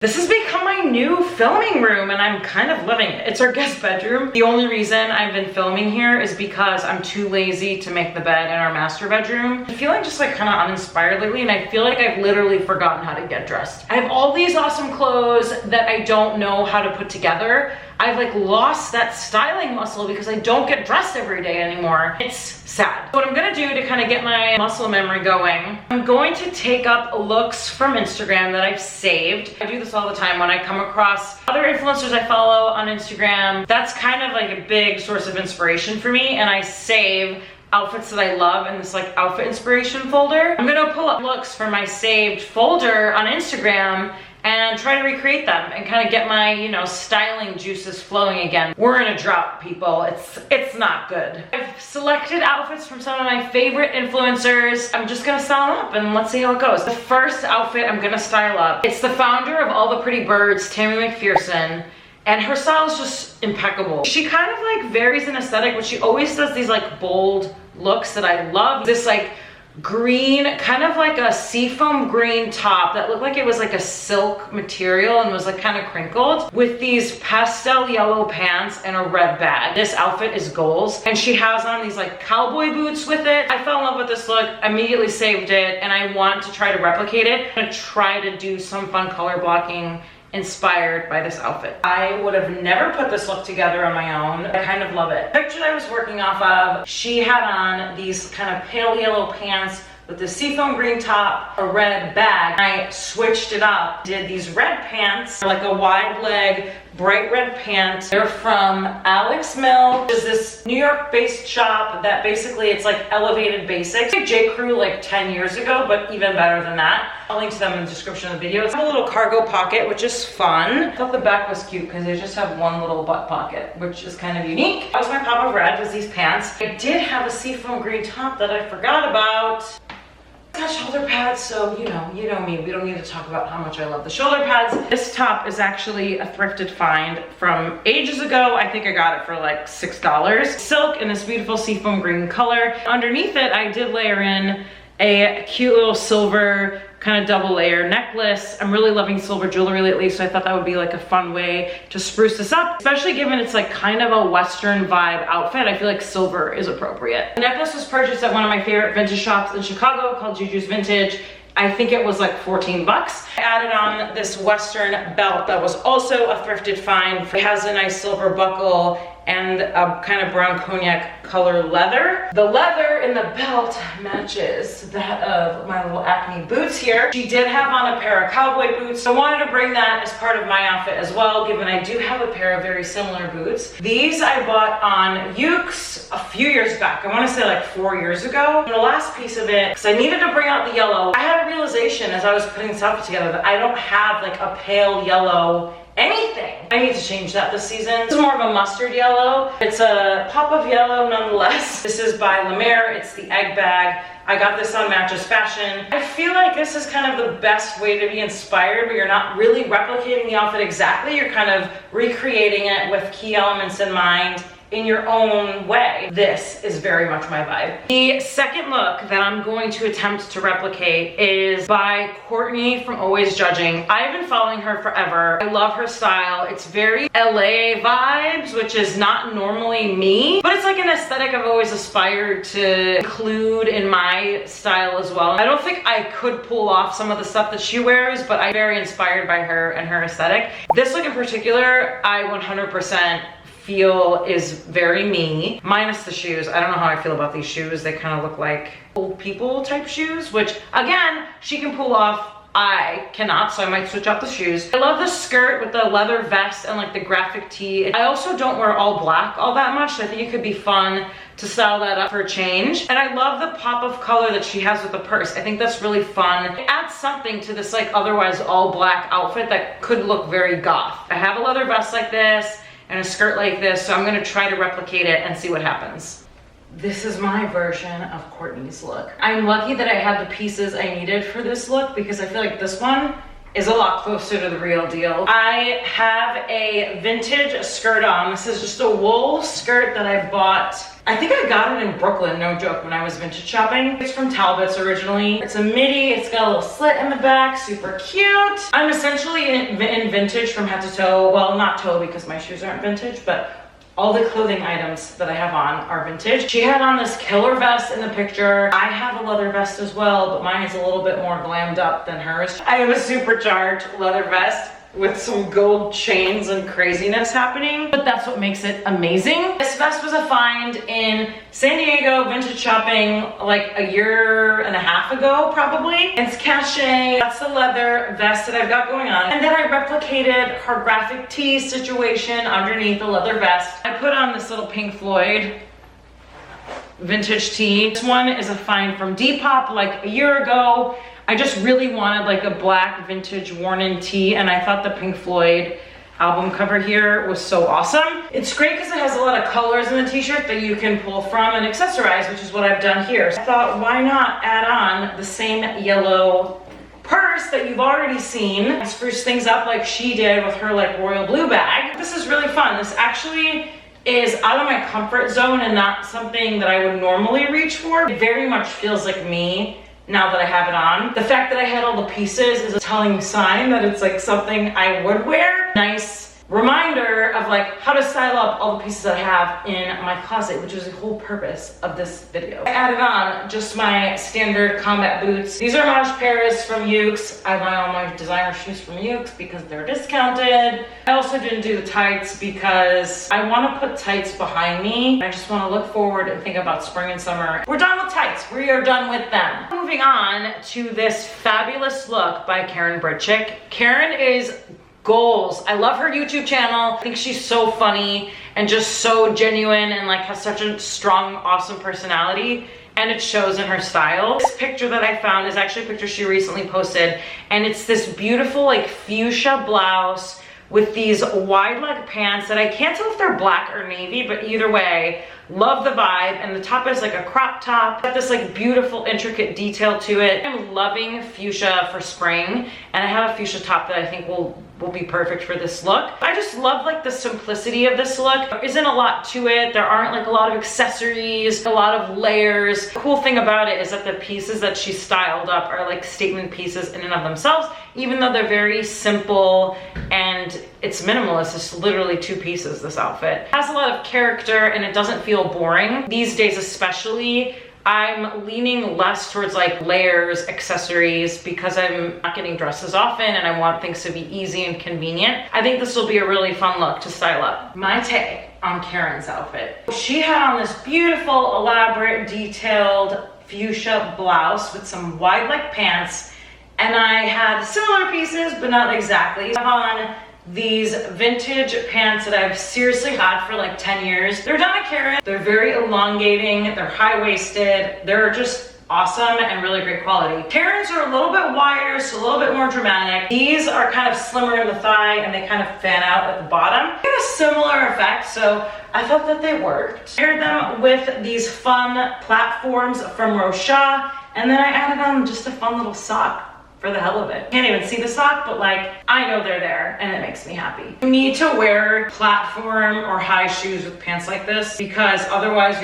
This has become my new filming room and I'm kind of loving it. It's our guest bedroom. The only reason I've been filming here is because I'm too lazy to make the bed in our master bedroom. I'm feeling just like kind of uninspired lately and I feel like I've literally forgotten how to get dressed. I have all these awesome clothes that I don't know how to put together. I've like lost that styling muscle because I don't get dressed every day anymore. It's sad. What I'm gonna do to kind of get my muscle memory going, I'm going to take up looks from Instagram that I've saved. I do this all the time when I come across other influencers I follow on Instagram. That's kind of like a big source of inspiration for me, and I save outfits that I love in this like outfit inspiration folder. I'm gonna pull up looks from my saved folder on Instagram and try to recreate them and kind of get my, you know, styling juices flowing again. We're in a drought, people. It's not good. I've selected outfits from some of my favorite influencers. I'm just gonna style them up and let's see how it goes. The first outfit I'm gonna style up, it's the founder of All the Pretty Birds, Tammy McPherson, and her style is just impeccable. She kind of like varies in aesthetic, but she always does these like bold looks that I love. This like green, kind of like a seafoam green top that looked like it was like a silk material and was like kind of crinkled, with these pastel yellow pants and a red bag. This outfit is goals, and she has on these like cowboy boots with it. I fell in love with this look, immediately saved it, and I want to try to replicate it. I'm gonna try to do some fun color blocking inspired by this outfit. I would have never put this look together on my own. I kind of love it. The picture I was working off of, she had on these kind of pale yellow pants with the seafoam green top, a red bag. I switched it up, did these red pants, like a wide leg, bright red pant. They're from Alex Mill, which is this New York based shop that basically it's like elevated basics. Like J. Crew like 10 years ago, but even better than that. I'll link to them in the description of the video. It's a little cargo pocket, which is fun. I thought the back was cute because they just have one little butt pocket, which is kind of unique. That was my pop of red, was these pants. I did have a seafoam green top that I forgot about. It's got shoulder pads, so you know me, we don't need to talk about how much I love the shoulder pads. This top is actually a thrifted find from ages ago. I think I got it for like $6. Silk in this beautiful seafoam green color. Underneath it, I did layer in a cute little silver kind of double layer necklace. I'm really loving silver jewelry lately, so I thought that would be like a fun way to spruce this up, especially given it's like kind of a Western vibe outfit. I feel like silver is appropriate. The necklace was purchased at one of my favorite vintage shops in Chicago called Juju's Vintage. I think it was like 14 bucks. I added on this Western belt that was also a thrifted find. It has a nice silver buckle and a kind of brown cognac color leather. The leather in the belt matches that of my little Acne boots here. She did have on a pair of cowboy boots, so I wanted to bring that as part of my outfit as well, given I do have a pair of very similar boots. These I bought on Ukes a few years back. I want to say like 4 years ago. And the last piece of it, because I needed to bring out the yellow, I had a realization as I was putting this outfit together that I don't have like a pale yellow anything. I need to change that this season. This is more of a mustard yellow. It's a pop of yellow nonetheless. This is by La Mer. It's the egg bag. I got this on Matches Fashion. I feel like this is kind of the best way to be inspired, but you're not really replicating the outfit exactly. You're kind of recreating it with key elements in mind in your own way. This is very much my vibe. The second look that I'm going to attempt to replicate is by Courtney from Always Judging. I've been following her forever. I love her style. It's very LA vibes, which is not normally me, but it's like an aesthetic I've always aspired to include in my style as well. I don't think I could pull off some of the stuff that she wears, but I'm very inspired by her and her aesthetic. This look in particular, I 100% feel is very me, minus the shoes. I don't know how I feel about these shoes. They kind of look like old people type shoes, which again, she can pull off. I cannot, so I might switch out the shoes. I love the skirt with the leather vest and like the graphic tee. I also don't wear all black all that much, so I think it could be fun to style that up for a change. And I love the pop of color that she has with the purse. I think that's really fun. It adds something to this like otherwise all black outfit that could look very goth. I have a leather vest like this and a skirt like this, so I'm gonna try to replicate it and see what happens. This is my version of Courtney's look. I'm lucky that I had the pieces I needed for this look because I feel like this one is a lot closer to the real deal. I have a vintage skirt on. This is just a wool skirt that I bought. I think I got it in Brooklyn, no joke, when I was vintage shopping. It's from Talbot's originally. It's a midi, it's got a little slit in the back, super cute. I'm essentially in vintage from head to toe. Well, not toe because my shoes aren't vintage, but all the clothing items that I have on are vintage. She had on this killer vest in the picture. I have a leather vest as well, but mine is a little bit more glammed up than hers. I have a supercharged leather vest with some gold chains and craziness happening, but that's what makes it amazing. This vest was a find in San Diego vintage shopping like a year and a half ago, probably. It's cachet. That's the leather vest that I've got going on. And then I replicated her graphic tee situation underneath the leather vest. I put on this little Pink Floyd vintage tee. This one is a find from Depop like a year ago. I just really wanted like a black vintage worn-in tee, and I thought the Pink Floyd album cover here was so awesome. It's great because it has a lot of colors in the t-shirt that you can pull from and accessorize, which is what I've done here. So I thought, why not add on the same yellow purse that you've already seen, spruce things up like she did with her like royal blue bag. This is really fun. This actually is out of my comfort zone and not something that I would normally reach for. It very much feels like me now that I have it on. The fact that I had all the pieces is a telling sign that it's like something I would wear. Nice reminder of like how to style up all the pieces that I have in my closet, which is the whole purpose of this video. I added on just my standard combat boots. These are Maj Paris from Ukes. I buy all my designer shoes from Ukes because they're discounted. I also didn't do the tights because I want to put tights behind me. I just want to look forward and think about spring and summer. We're done with tights. We are done with them. Moving on to this fabulous look by Karen Britchick. Karen is goals. I love her YouTube channel. I think she's so funny and just so genuine and like has such a strong, awesome personality, and it shows in her style. This picture that I found is actually a picture she recently posted, and it's this beautiful like fuchsia blouse with these wide leg pants that I can't tell if they're black or navy, but either way, love the vibe. And the top is like a crop top. Got this like beautiful intricate detail to it. I'm loving fuchsia for spring, and I have a fuchsia top that I think will be perfect for this look. I just love like the simplicity of this look. There isn't a lot to it. There aren't like a lot of accessories, a lot of layers. The cool thing about it is that the pieces that she styled up are like statement pieces in and of themselves, even though they're very simple and it's minimalist. It's literally two pieces, this outfit. It has a lot of character and it doesn't feel boring. These days especially, I'm leaning less towards like layers, accessories, because I'm not getting dressed as often and I want things to be easy and convenient. I think this will be a really fun look to style up. My take on Karen's outfit. She had on this beautiful, elaborate, detailed fuchsia blouse with some wide leg pants, and I had similar pieces, but not exactly. I have on these vintage pants that I've seriously had for like 10 years. They're done at Karen. They're very elongating, they're high-waisted, they're just awesome and really great quality. Karen's are a little bit wider, so a little bit more dramatic. These are kind of slimmer in the thigh and they kind of fan out at the bottom. They have a similar effect, so I thought that they worked. Paired them with these fun platforms from Rocha, and then I added on just a fun little sock for the hell of it. Can't even see the sock, but like, I know they're there and it makes me happy. You need to wear platform or high shoes with pants like this, because otherwise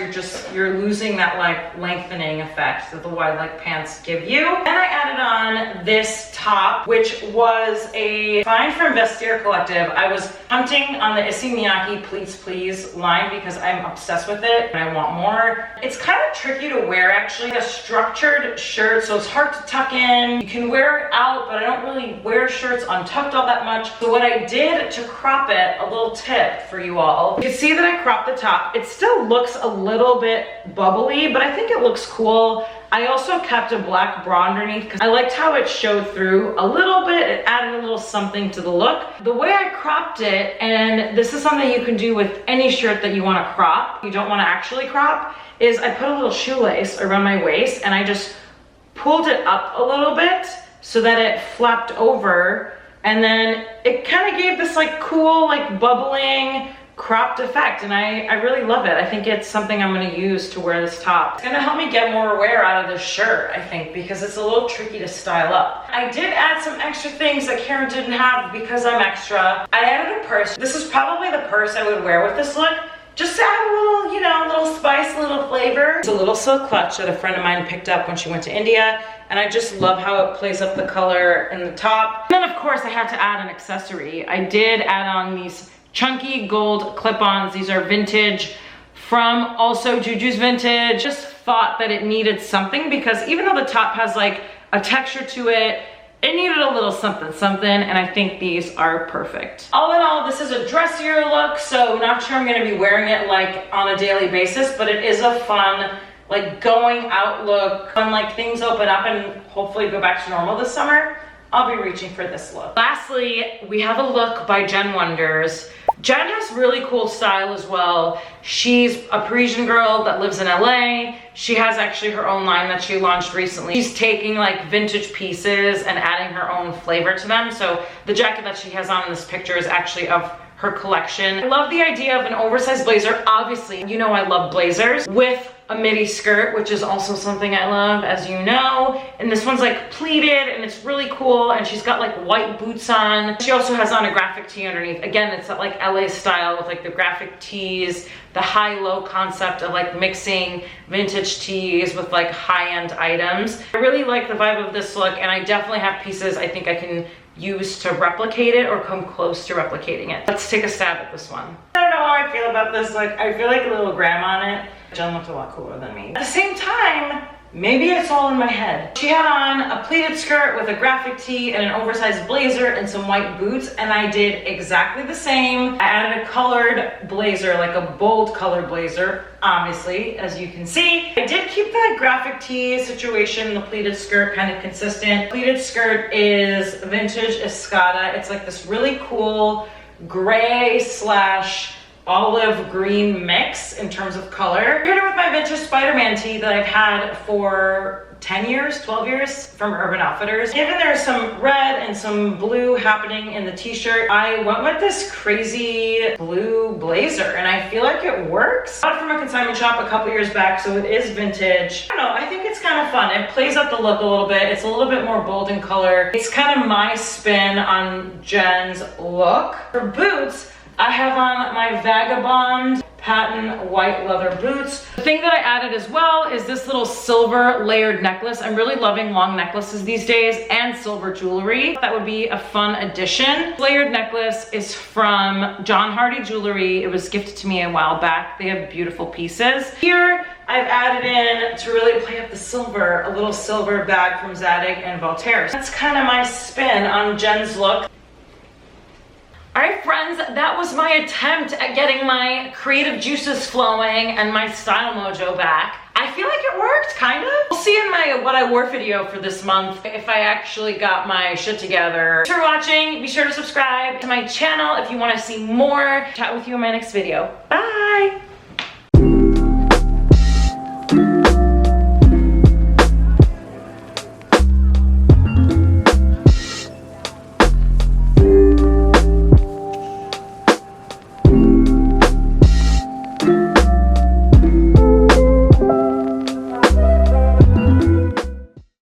you're losing that like lengthening effect that the wide leg pants give you. Then I added on this top, which was a find from Vestiaire Collective. I was hunting on the Issey Miyake Please Please line because I'm obsessed with it and I want more. It's kind of tricky to wear actually. It's a structured shirt, so it's hard to tuck in. You can wear it out, but I don't really wear shirts untucked all that much. So what I did to crop it, a little tip for you all, you can see that I cropped the top. It still looks a little bit bubbly, but I think it looks cool. I also kept a black bra underneath because I liked how it showed through a little bit. It added a little something to the look. The way I cropped it, and this is something you can do with any shirt that you want to crop, you don't want to actually crop, is I put a little shoelace around my waist and I just pulled it up a little bit so that it flapped over, and then it kind of gave this like cool, like bubbling, cropped effect, and I really love it. I think it's something I'm gonna use to wear this top. It's gonna help me get more wear out of this shirt, I think, because it's a little tricky to style up. I did add some extra things that Karen didn't have because I'm extra. I added a purse. This is probably the purse I would wear with this look, just to add a little, you know, little spice, a little flavor. It's a little silk clutch that a friend of mine picked up when she went to India, and I just love how it plays up the color in the top. And then of course I had to add an accessory. I did add on these chunky gold clip-ons. These are vintage from also Juju's Vintage. Just thought that it needed something because even though the top has like a texture to it, it needed a little something, and I think these are perfect. All in all, this is a dressier look, so not sure I'm gonna be wearing it like on a daily basis, but it is a fun, like going out look. When like things open up and hopefully go back to normal this summer, I'll be reaching for this look. Lastly, we have a look by Jen Wonders. Jen has really cool style as well. She's a Parisian girl that lives in LA. She has actually her own line that she launched recently. She's taking like vintage pieces and adding her own flavor to them. So the jacket that she has on in this picture is actually of her collection. I love the idea of an oversized blazer. Obviously, you know I love blazers with a midi skirt, which is also something I love, as you know. And this one's like pleated and it's really cool, and she's got like white boots on. She also has on a graphic tee underneath. Again, it's that like LA style with like the graphic tees, the high-low concept of like mixing vintage tees with like high-end items. I really like the vibe of this look, and I definitely have pieces I think I can use to replicate it or come close to replicating it. Let's take a stab at this one. I don't know how I feel about this look. I feel like a little grandma on it. Jen looked a lot cooler than me. At the same time, maybe it's all in my head. She had on a pleated skirt with a graphic tee and an oversized blazer and some white boots, and I did exactly the same. I added a colored blazer, like a bold colored blazer, obviously, as you can see. I did keep the graphic tee situation, the pleated skirt kind of consistent. Pleated skirt is vintage Escada. It's like this really cool gray slash olive green mix in terms of color. Paired it with my vintage Spider-Man tee that I've had for 10 years, 12 years from Urban Outfitters. Given there's some red and some blue happening in the t-shirt, I went with this crazy blue blazer, and I feel like it works. I got it from a consignment shop a couple years back, so it is vintage. I don't know, I think it's kind of fun. It plays up the look a little bit. It's a little bit more bold in color. It's kind of my spin on Jen's look. For boots, I have on my Vagabond patent white leather boots. The thing that I added as well is this little silver layered necklace. I'm really loving long necklaces these days and silver jewelry. That would be a fun addition. Layered necklace is from John Hardy Jewelry. It was gifted to me a while back. They have beautiful pieces. Here, I've added in, to really play up the silver, a little silver bag from Zadig and Voltaire. That's kind of my spin on Jen's look. All right, friends, that was my attempt at getting my creative juices flowing and my style mojo back. I feel like it worked, kind of. We'll see in my what I wore video for this month if I actually got my shit together. Thanks for watching. Be sure to subscribe to my channel if you want to see more. Chat with you in my next video. Bye.